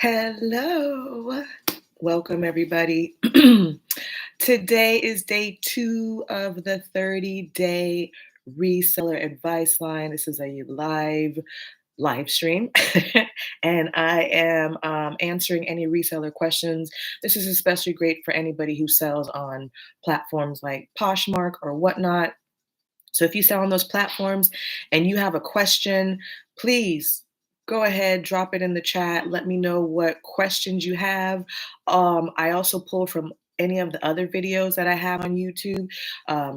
Hello. Welcome, everybody. Today is day 2 of the 30-day Reseller Advice line. This is a live stream, and I am answering any reseller questions. This is especially great for anybody who sells on platforms like Poshmark or whatnot. So if you sell on those platforms and you have a question, please go ahead, drop it in the chat. Let me know what questions you have. I also pull from any of the other videos that I have on YouTube.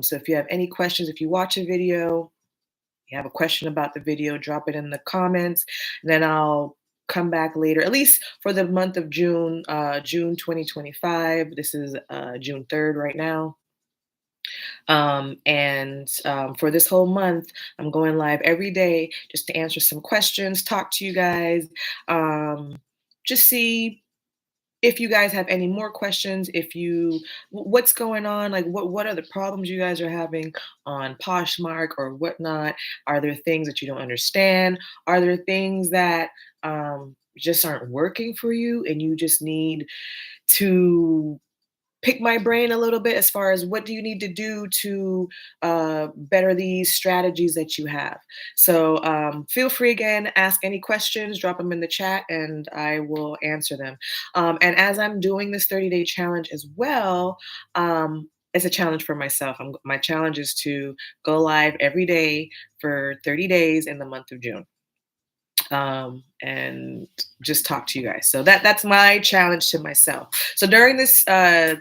So if you have any questions, if you watch a video, you have a question about the video, drop it in the comments. Then I'll come back later, at least for the month of June, June 2025. This is June 3rd right now. For this whole month, I'm going live every day just to answer some questions, talk to you guys, just see if you guys have any more questions, what's going on, like what are the problems you guys are having on Poshmark or whatnot? Are there things that you don't understand? Are there things that just aren't working for you and you just need to pick my brain a little bit as far as what do you need to do to better these strategies that you have. So feel free again, ask any questions, drop them in the chat, and I will answer them. And as I'm doing this 30-day challenge as well, it's a challenge for myself. My challenge is to go live every day for 30 days in the month of June, and just talk to you guys. So that's my challenge to myself. So during this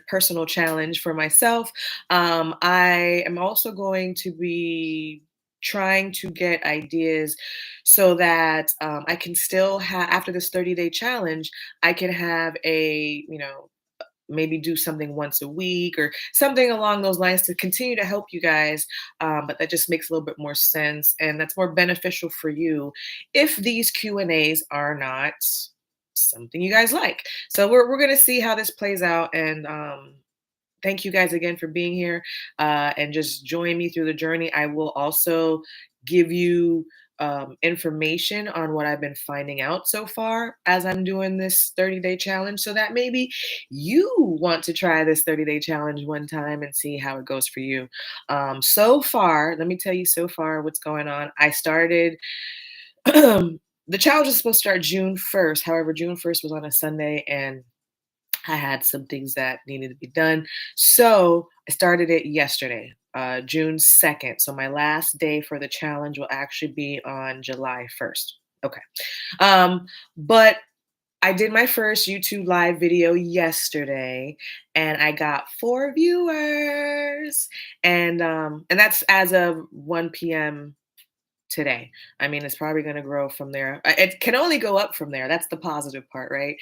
personal challenge for myself, I am also going to be trying to get ideas so that I can still have, after this 30-day challenge, I can have maybe do something once a week or something along those lines to continue to help you guys. But that just makes a little bit more sense, and that's more beneficial for you if these Q&As are not something you guys like. So we're going to see how this plays out. And thank you guys again for being here and just join me through the journey. I will also give you information on what I've been finding out so far as I'm doing this 30-day challenge, so that maybe you want to try this 30-day challenge one time and see how it goes for you. So far, let me tell you so far what's going on. I started, the challenge is supposed to start June 1st. However, June 1st was on a Sunday and I had some things that needed to be done. So I started it yesterday, June 2nd. So my last day for the challenge will actually be on July 1st. Okay. But I did my first YouTube live video yesterday and I got 4 viewers. And that's as of 1 p.m. today. I mean, it's probably going to grow from there. It can only go up from there. That's the positive part, right?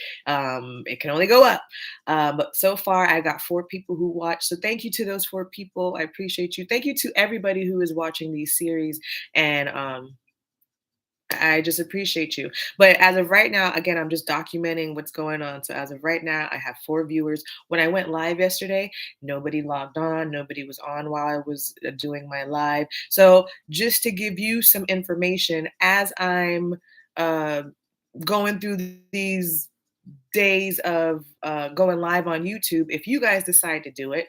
It can only go up. But so far, I got 4 people who watched. So thank you to those 4 people. I appreciate you. Thank you to everybody who is watching these series. And I just appreciate you. But as of right now, again, I'm just documenting what's going on. So as of right now, I have 4 viewers. When I went live yesterday, nobody logged on. Nobody was on while I was doing my live. So just to give you some information, as I'm going through these days of going live on YouTube, if you guys decide to do it,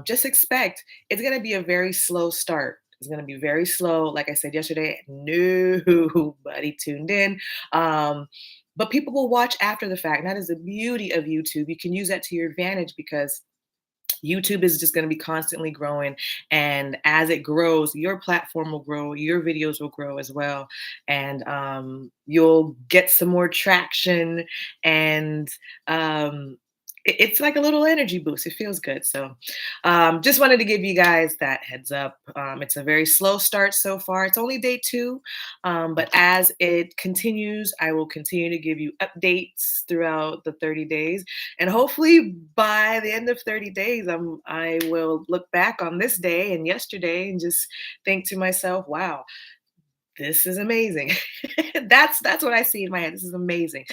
just expect it's going to be a very slow start. It's going to be very slow. Like I said yesterday, nobody tuned in. But people will watch after the fact. And that is the beauty of YouTube. You can use that to your advantage because YouTube is just going to be constantly growing. And as it grows, your platform will grow, your videos will grow as well. And you'll get some more traction. And it's like a little energy boost. It feels good. So just wanted to give you guys that heads up. It's a very slow start so far. It's only day 2. But as it continues, I will continue to give you updates throughout the 30 days. And hopefully by the end of 30 days, I will look back on this day and yesterday and just think to myself, wow, this is amazing. That's what I see in my head. This is amazing.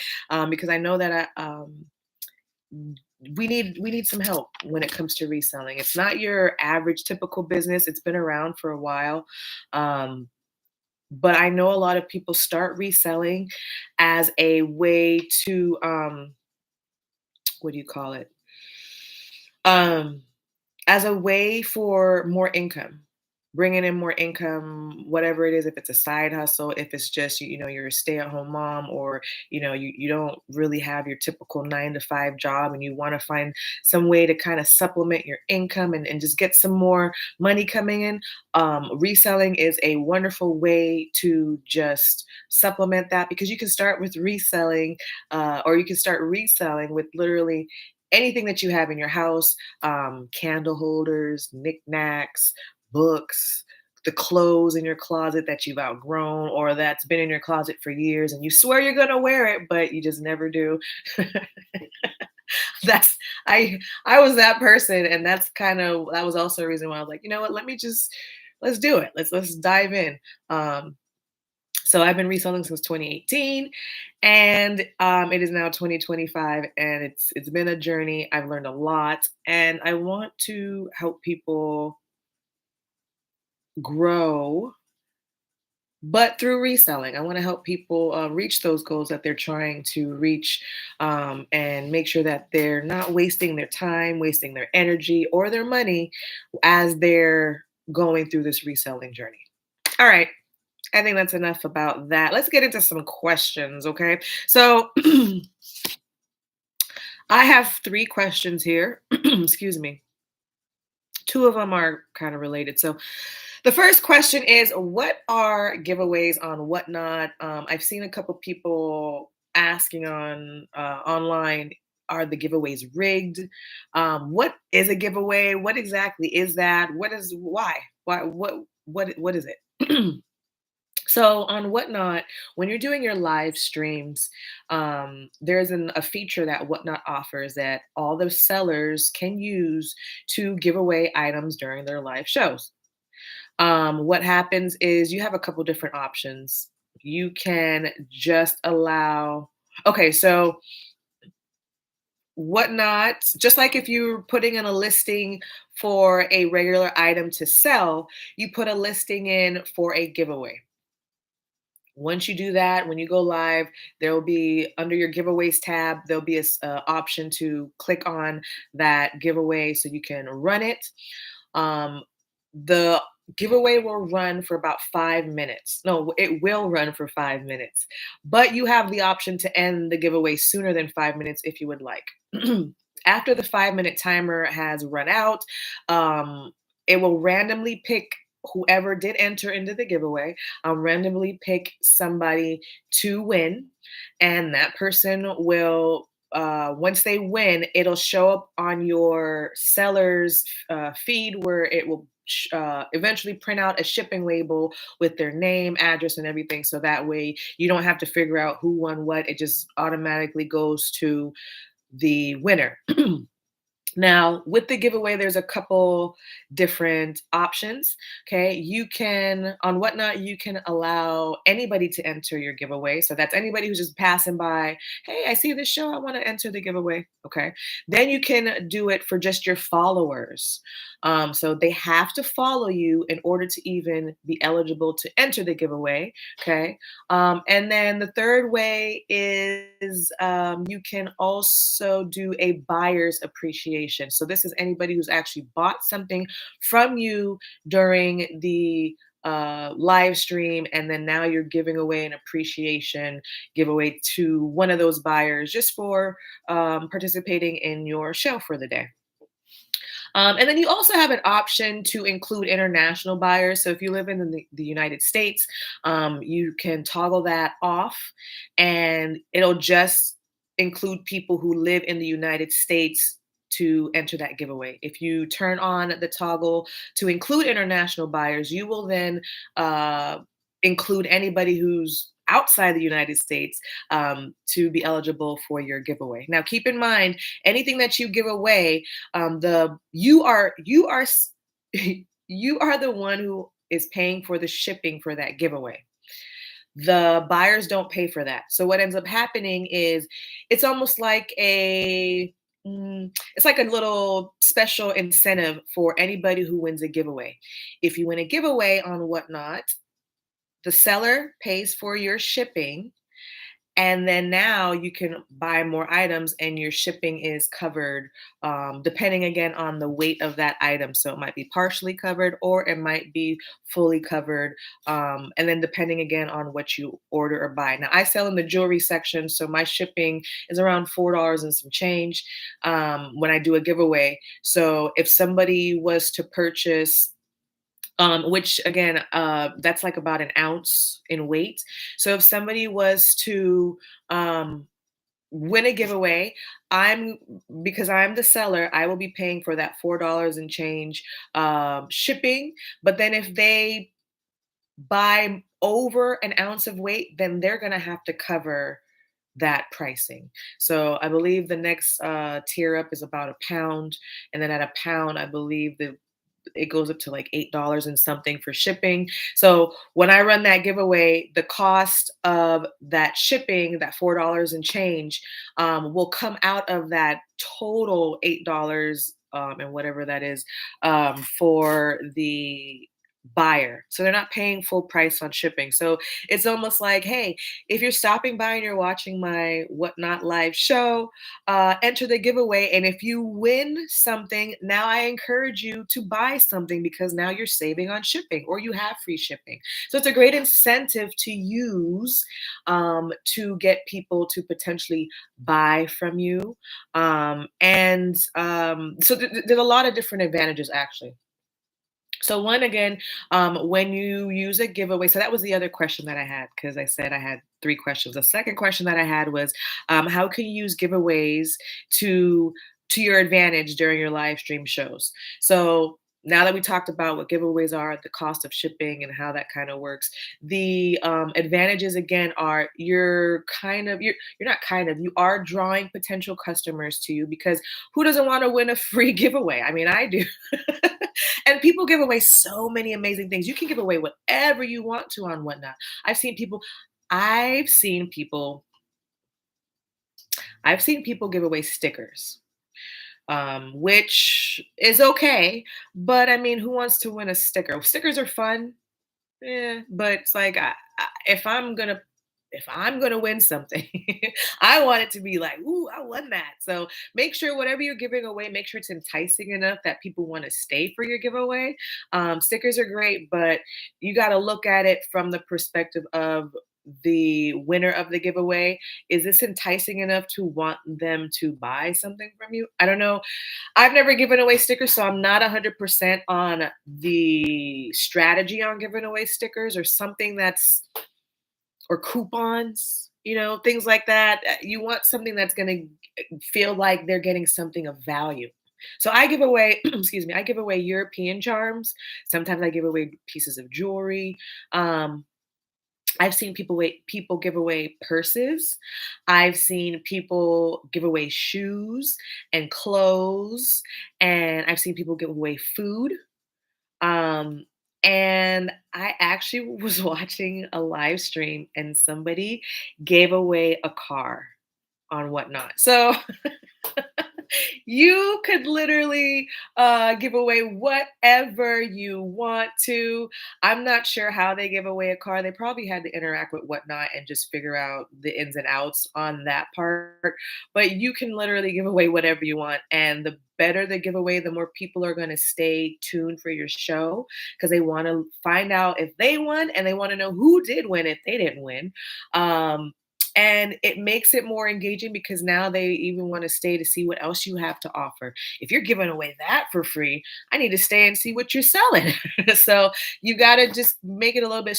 Because I know that we need some help when it comes to reselling. It's not your average typical business. It's been around for a while. But I know a lot of people start reselling as a way to, what do you call it? Um, as a way for more income, bringing in more income, whatever it is, if it's a side hustle, if it's just, you're a stay-at-home mom, or, you don't really have your typical 9 to 5 job and you want to find some way to kind of supplement your income and just get some more money coming in. Reselling is a wonderful way to just supplement that, because you can start with reselling, or you can start reselling with literally anything that you have in your house, candle holders, knickknacks, books, the clothes in your closet that you've outgrown or that's been in your closet for years and you swear you're going to wear it, but you just never do. that's I was that person, and that was also a reason why I was like, you know what, let's do it. Let's dive in. So I've been reselling since 2018, and it is now 2025, and it's been a journey. I've learned a lot, and I want to help people grow, but through reselling. I want to help people reach those goals that they're trying to reach, and make sure that they're not wasting their time, wasting their energy, or their money as they're going through this reselling journey. All right. I think that's enough about that. Let's get into some questions, okay? So I have 3 questions here. Excuse me. 2 of them are kind of related. So the first question is, what are giveaways on Whatnot? I've seen a couple people asking on online, are the giveaways rigged? What is a giveaway? What exactly is that? What is why? Why what is it? So on Whatnot, when you're doing your live streams, there's a feature that Whatnot offers that all the sellers can use to give away items during their live shows. What happens is you have a couple different options. You can just allow, okay, so Whatnot, just like if you're putting in a listing for a regular item to sell, you put a listing in for a giveaway. Once you do that, when you go live, there will be under your giveaways tab, there'll be a option to click on that giveaway so you can run it. Um, the giveaway will run for about 5 minutes. No, it will run for 5 minutes, but you have the option to end the giveaway sooner than 5 minutes if you would like. After the 5 minute timer has run out, um, it will randomly pick whoever did enter into the giveaway. I'll randomly pick somebody to win, and that person will, once they win, it'll show up on your seller's feed, where it will eventually print out a shipping label with their name, address, and everything. So that way you don't have to figure out who won what. It just automatically goes to the winner. Now, with the giveaway, there's a couple different options. Okay. You can, on Whatnot, you can allow anybody to enter your giveaway. So that's anybody who's just passing by. Hey, I see this show. I want to enter the giveaway. Okay. Then you can do it for just your followers. So they have to follow you in order to even be eligible to enter the giveaway. Okay. And then the third way is, you can also do a buyer's appreciation. So this is anybody who's actually bought something from you during the live stream, and then now you're giving away an appreciation giveaway to one of those buyers just for participating in your show for the day. And then you also have an option to include international buyers. So if you live in the United States, you can toggle that off, and it'll just include people who live in the United States to enter that giveaway. If you turn on the toggle to include international buyers, you will then include anybody who's outside the United States, to be eligible for your giveaway. Now, keep in mind, anything that you give away, the you are you are the one who is paying for the shipping for that giveaway. The buyers don't pay for that. So what ends up happening is it's almost like it's like a little special incentive for anybody who wins a giveaway. If you win a giveaway on Whatnot, the seller pays for your shipping, and then now you can buy more items and your shipping is covered, depending again on the weight of that item. So it might be partially covered or it might be fully covered. And then depending again on what you order or buy. Now I sell in the jewelry section, so my shipping is around $4 and some change when I do a giveaway. So if somebody was to purchase which again, that's like about an ounce in weight. So if somebody was to um, win a giveaway, I'm because I'm the seller, I will be paying for that $4 and change shipping. But then if they buy over an ounce of weight, then they're gonna have to cover that pricing. So I believe the next tier up is about a pound, and then at a pound, I believe the it goes up to like $8 and something for shipping. So when I run that giveaway, the cost of that shipping, that $4 and change, will come out of that total $8 and whatever that is for the buyer. So they're not paying full price on shipping. So it's almost like, hey, if you're stopping by and you're watching my Whatnot live show, enter the giveaway. And if you win something, now I encourage you to buy something because now you're saving on shipping or you have free shipping. So it's a great incentive to use to get people to potentially buy from you. There's a lot of different advantages actually. So one again, when you use a giveaway, so that was the other question that I had because I said I had three questions. The second question that I had was, how can you use giveaways to to your advantage during your live stream shows? So now that we talked about what giveaways are, the cost of shipping, and how that kind of works, the advantages again are you're not kind of you are drawing potential customers to you because who doesn't want to win a free giveaway? I mean, I do. And people give away so many amazing things. You can give away whatever you want to on Whatnot. I've seen people, I've seen people, I've seen people give away stickers, which is okay. But I mean, who wants to win a sticker? Stickers are fun, but it's like if I'm gonna win something, I want it to be like, ooh, I won that. So make sure whatever you're giving away, make sure it's enticing enough that people want to stay for your giveaway. Stickers are great, but you got to look at it from the perspective of the winner of the giveaway. Is this enticing enough to want them to buy something from you? I don't know. I've never given away stickers, so I'm not 100% on the strategy on giving away stickers or something that's or coupons, things like that. You want something that's going to feel like they're getting something of value. So I give away, excuse me, I give away European charms. Sometimes I give away pieces of jewelry. I've seen people give away purses. I've seen people give away shoes and clothes, and I've seen people give away food. Um, and I actually was watching a live stream and somebody gave away a car on Whatnot. So you could literally give away whatever you want to. I'm not sure how they give away a car. They probably had to interact with Whatnot and just figure out the ins and outs on that part. But you can literally give away whatever you want. And the better the giveaway, the more people are going to stay tuned for your show because they want to find out if they won and they want to know who did win if they didn't win. And it makes it more engaging because now they even want to stay to see what else you have to offer. If you're giving away that for free, I need to stay and see what you're selling. So you got to just make it a little bit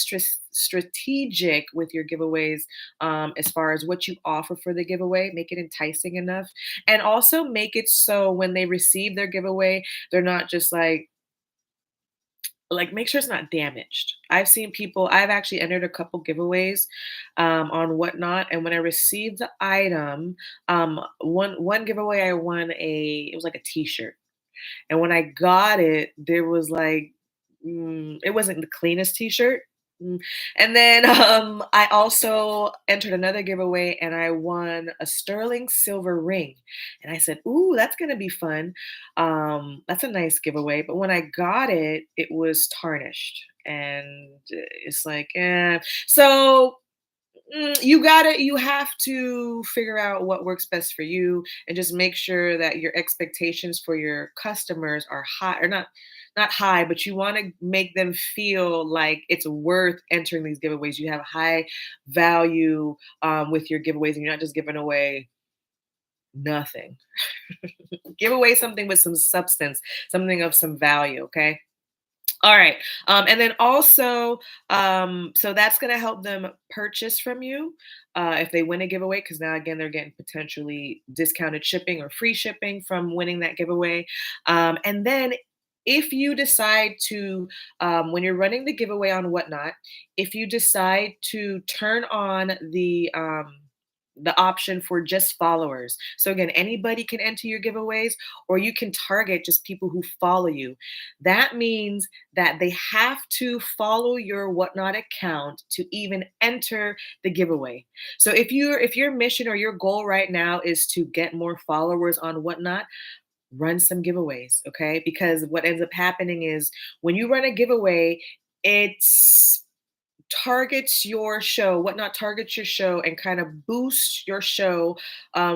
strategic with your giveaways as far as what you offer for the giveaway. Make it enticing enough. And also make it so when they receive their giveaway, they're not just make sure it's not damaged. I've actually entered a couple giveaways on Whatnot, and when I received the item, one giveaway I won it was like a T-shirt, and when I got it, there was it wasn't the cleanest T-shirt. Mm. And then I also entered another giveaway and I won a sterling silver ring. And I said, "Ooh, that's going to be fun." That's a nice giveaway. But when I got it, it was tarnished. And it's like, eh. So you have to figure out what works best for you and just make sure that your expectations for your customers are high, or not high, but you want to make them feel like it's worth entering these giveaways. You have high value with your giveaways, and you're not just giving away nothing. Give away something with some substance, something of some value. Okay. All right. And then also, so that's going to help them purchase from you if they win a giveaway, because now, again, they're getting potentially discounted shipping or free shipping from winning that giveaway. And then if you decide to, when you're running the giveaway on Whatnot, if you decide to turn on the option for just followers. So again, anybody can enter your giveaways, or you can target just people who follow you. That means that they have to follow your Whatnot account to even enter the giveaway. So if your mission or your goal right now is to get more followers on Whatnot, run some giveaways, okay? Because what ends up happening is when you run a giveaway, it's targets your show, Whatnot targets your show and kind of boosts your show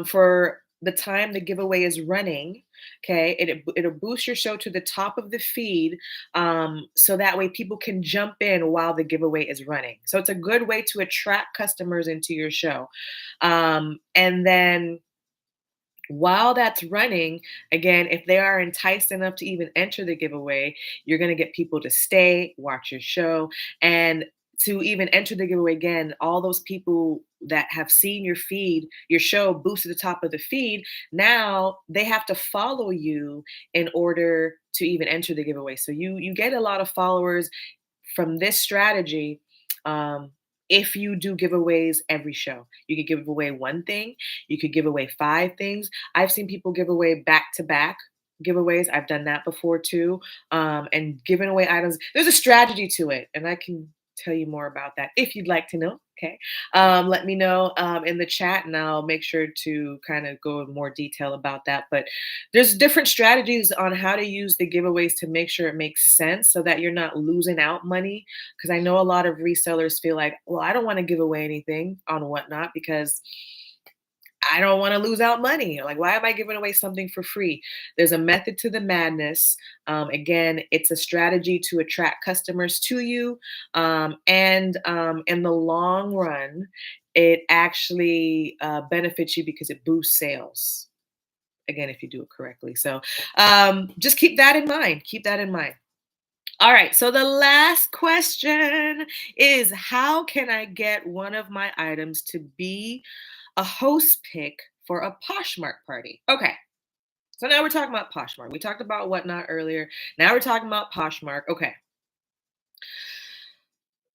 for the time the giveaway is running. Okay, it'll boost your show to the top of the feed, so that way people can jump in while the giveaway is running. So it's a good way to attract customers into your show. And then while that's running, again, if they are enticed enough to even enter the giveaway, you're going to get people to stay, watch your show, and to even enter the giveaway again, all those people that have seen your feed, your show boost to the top of the feed, now they have to follow you in order to even enter the giveaway. So you get a lot of followers from this strategy. Um, if you do giveaways every show, you could give away one thing, you could give away five things. I've seen people give away back to back giveaways. I've done that before too. And giving away items, there's a strategy to it, and I can tell you more about that if you'd like to know. Okay. Let me know in the chat, and I'll make sure to kind of go in more detail about that. But there's different strategies on how to use the giveaways to make sure it makes sense so that you're not losing out money. Because I know a lot of resellers feel like, well, I don't want to give away anything on Whatnot because I don't want to lose out money. Like, why am I giving away something for free? There's a method to the madness. Again, it's a strategy to attract customers to you. And in the long run, it actually benefits you because it boosts sales. Again, if you do it correctly. So just keep that in mind. Keep that in mind. All right. So the last question is, how can I get one of my items to be a host pick for a Poshmark party? Okay. So now we're talking about Poshmark. We talked about Whatnot earlier. Now we're talking about Poshmark. Okay.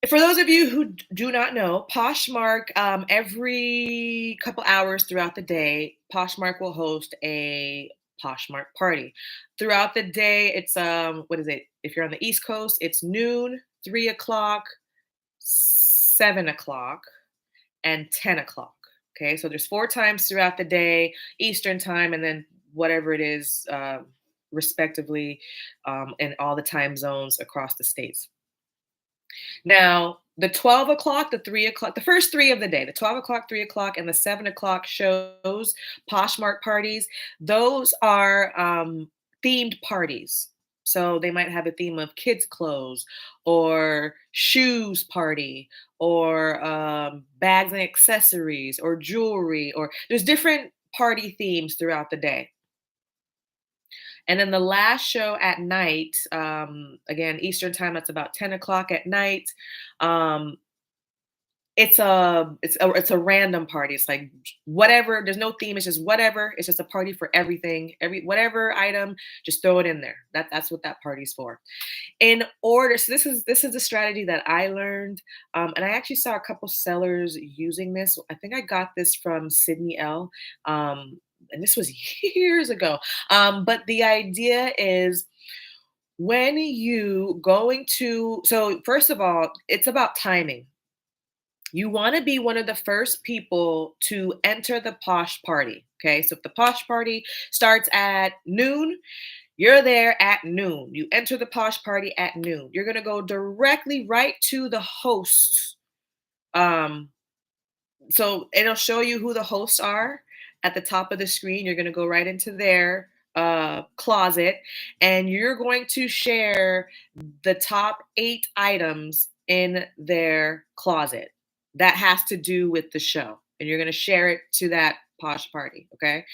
For those of you who do not know, Poshmark, every couple hours throughout the day, Poshmark will host a Poshmark party. Throughout the day, it's what is it? If you're on the East Coast, it's noon, 3 o'clock, 7 o'clock, and 10 o'clock. Okay, so there's four times throughout the day, Eastern time, and then whatever it is, respectively, in all the time zones across the states. Now, the 12 o'clock, the 3 o'clock, the first three of the day, the 12 o'clock, 3 o'clock, and the 7 o'clock shows, Poshmark parties, those are themed parties. So they might have a theme of kids' clothes or shoes party or bags and accessories or jewelry, or there's different party themes throughout the day. And then the last show at night, again, Eastern time, that's about 10 o'clock at night. Um, it's a random party. It's like whatever. There's no theme. It's just whatever. It's just a party for everything. Whatever item, just throw it in there. That's what that party's for. In order, so this is a strategy that I learned, and I actually saw a couple sellers using this. I think I got this from Sydney L. And this was years ago. But the idea is When you going to so first of all, it's about timing. You want to be one of the first people to enter the posh party. Okay. So if the posh party starts at noon, you're there at noon. You enter the posh party at noon. You're going to go directly right to the host. Um, so it'll show you who the hosts are at the top of the screen. You're going to go right into their closet and you're going to share the top 8 items in their closet that has to do with the show. And you're going to share it to that posh party. Okay.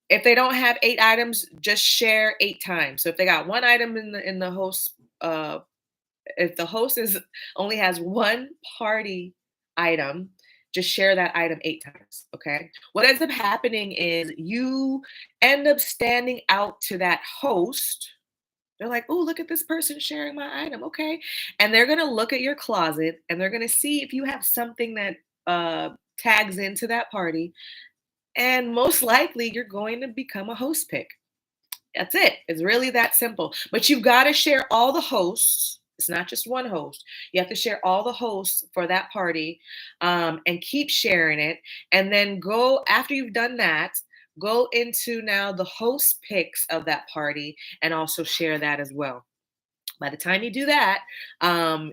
If they don't have 8 items, just share 8 times. So if they got one item in the host, if the host is only has one party item, just share that item 8 times. Okay. What ends up happening is you end up standing out to that host. They're like, oh, look at this person sharing my item. Okay. And they're going to look at your closet and they're going to see if you have something that tags into that party. And most likely you're going to become a host pick. That's it. It's really that simple. But you've got to share all the hosts. It's not just one host. You have to share all the hosts for that party and keep sharing it. And then go, after you've done that, go into now the host picks of that party and also share that as well. By the time you do that,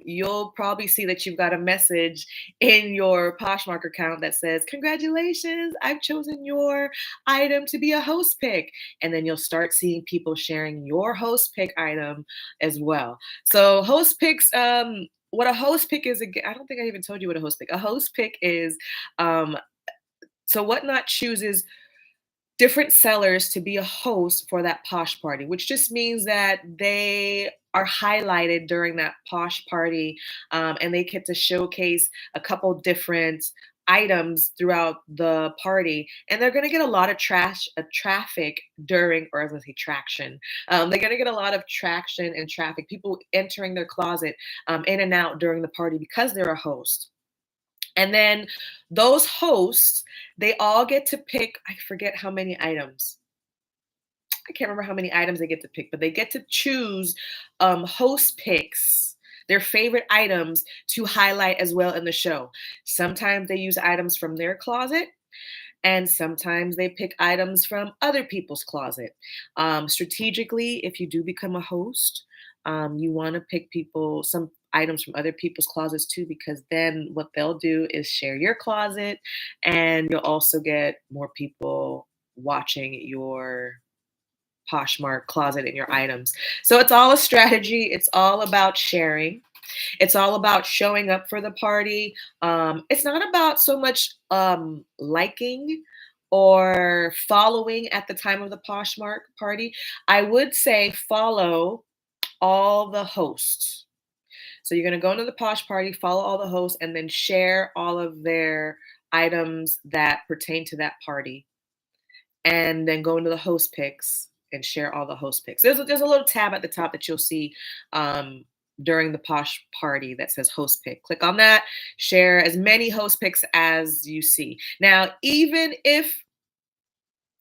you'll probably see that you've got a message in your Poshmark account that says, congratulations, I've chosen your item to be a host pick. And then you'll start seeing people sharing your host pick item as well. So host picks, what a host pick is, I don't think I even told you what a host pick. A host pick is, um, so Whatnot chooses different sellers to be a host for that posh party, which just means that they are highlighted during that posh party and they get to showcase a couple different items throughout the party and they're going to get a lot of traffic during, or as I say traction, they're going to get a lot of traction and traffic, people entering their closet in and out during the party because they're a host. And then those hosts, they all get to pick, I forget how many items. I can't remember how many items they get to pick, but they get to choose host picks, their favorite items to highlight as well in the show. Sometimes they use items from their closet, and sometimes they pick items from other people's closet. Strategically, if you do become a host, you want to pick some items from other people's closets too, because then what they'll do is share your closet, and you'll also get more people watching your Poshmark closet and your items. So it's all a strategy. It's all about sharing. It's all about showing up for the party. It's not about so much liking or following at the time of the Poshmark party. I would say follow all the hosts. So you're going to go into the posh party, follow all the hosts, and then share all of their items that pertain to that party. And then go into the host picks and share all the host picks. There's a little tab at the top that you'll see during the posh party that says host pick. Click on that, share as many host picks as you see. Now, even if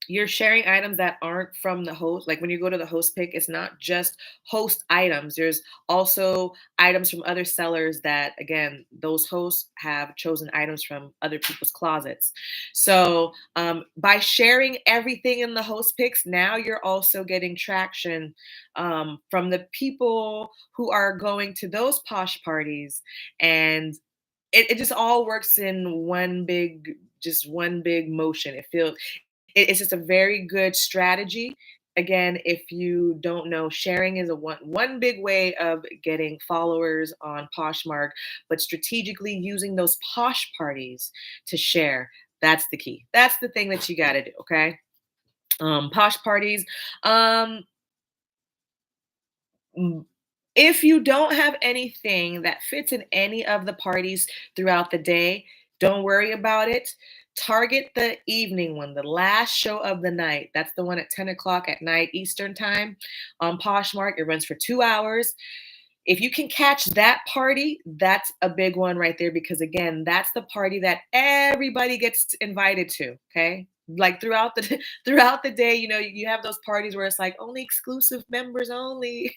you're sharing items that aren't from the host, like when you go to the host pick, it's not just host items. There's also items from other sellers that, again, those hosts have chosen items from other people's closets. So by sharing everything in the host picks, now you're also getting traction from the people who are going to those posh parties. And it just all works in one big motion. It's just a very good strategy. Again, if you don't know, sharing is a one big way of getting followers on Poshmark, but strategically using those posh parties to share. That's the key. That's the thing that you got to do. Okay. Posh parties. Um, mm, if you don't have anything that fits in any of the parties throughout the day, don't worry about it. Target the evening one, the last show of the night. That's the one at 10 o'clock at night Eastern time on Poshmark. It runs for 2 hours. If you can catch that party, that's a big one right there because, again, that's the party that everybody gets invited to. Okay. Like throughout the throughout the day, you have those parties where it's like only exclusive members only.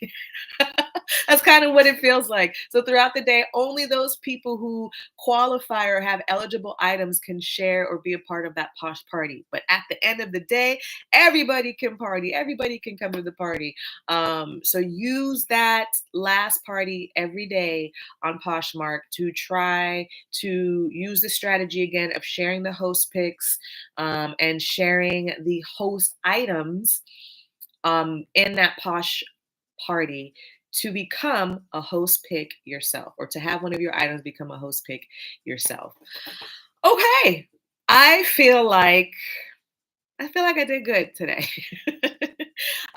That's kind of what it feels like. So throughout the day, only those people who qualify or have eligible items can share or be a part of that posh party. But at the end of the day, everybody can party. Everybody can come to the party. So use that last party every day on Poshmark to try to use the strategy again of sharing the host picks, and sharing the host items in that posh party to become a host pick yourself, or to have one of your items become a host pick yourself. Okay. I feel like I did good today.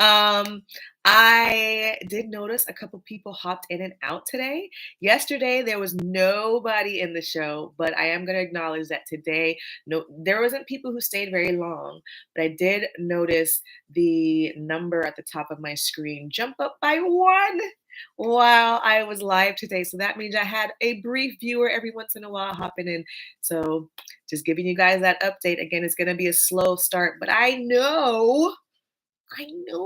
um, I did notice a couple people hopped in and out today. Yesterday there was nobody in the show, but I am going to acknowledge that today, no, there wasn't people who stayed very long. But I did notice the number at the top of my screen jump up by one while I was live today. So that means I had a brief viewer every once in a while hopping in. So just giving you guys that update. Again, it's going to be a slow start, but I know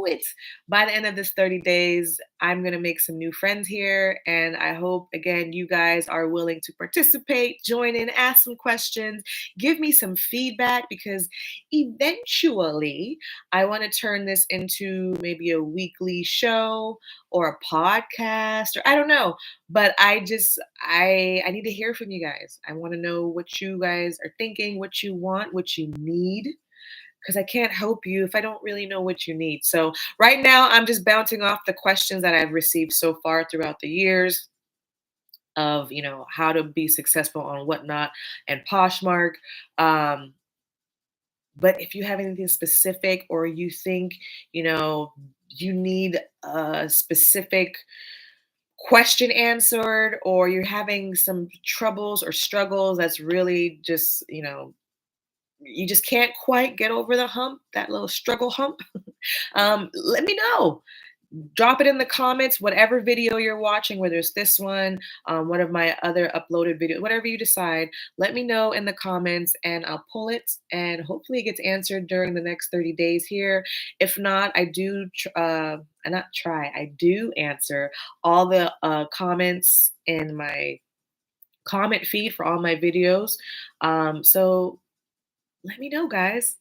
it. By the end of this 30 days, I'm going to make some new friends here. And I hope, again, you guys are willing to participate, join in, ask some questions, give me some feedback, because eventually I want to turn this into maybe a weekly show or a podcast, or I don't know. But I need to hear from you guys. I want to know what you guys are thinking, what you want, what you need, because I can't help you if I don't really know what you need. So right now, I'm just bouncing off the questions that I've received so far throughout the years of, how to be successful on Whatnot and Poshmark. Um, but if you have anything specific, or you think, you need a specific question answered, or you're having some troubles or struggles that's really just, you just can't quite get over the hump, that little struggle hump, let me know. Drop it in the comments, whatever video you're watching, whether it's this one of my other uploaded videos, whatever you decide, let me know in the comments and I'll pull it, and hopefully it gets answered during the next 30 days here. If not, I do answer all the comments in my comment feed for all my videos. So let me know, guys.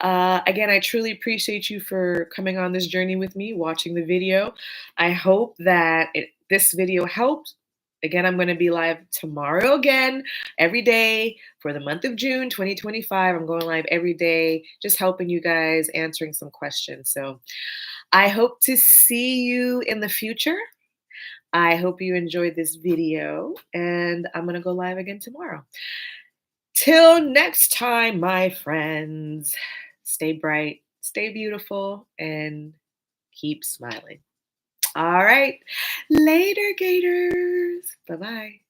Again, I truly appreciate you for coming on this journey with me, watching the video. I hope that this video helped. Again, I'm going to be live tomorrow again, every day for the month of June 2025. I'm going live every day, just helping you guys, answering some questions. So I hope to see you in the future. I hope you enjoyed this video, and I'm going to go live again tomorrow. Till next time, my friends, stay bright, stay beautiful, and keep smiling. All right. Later, Gators. Bye-bye.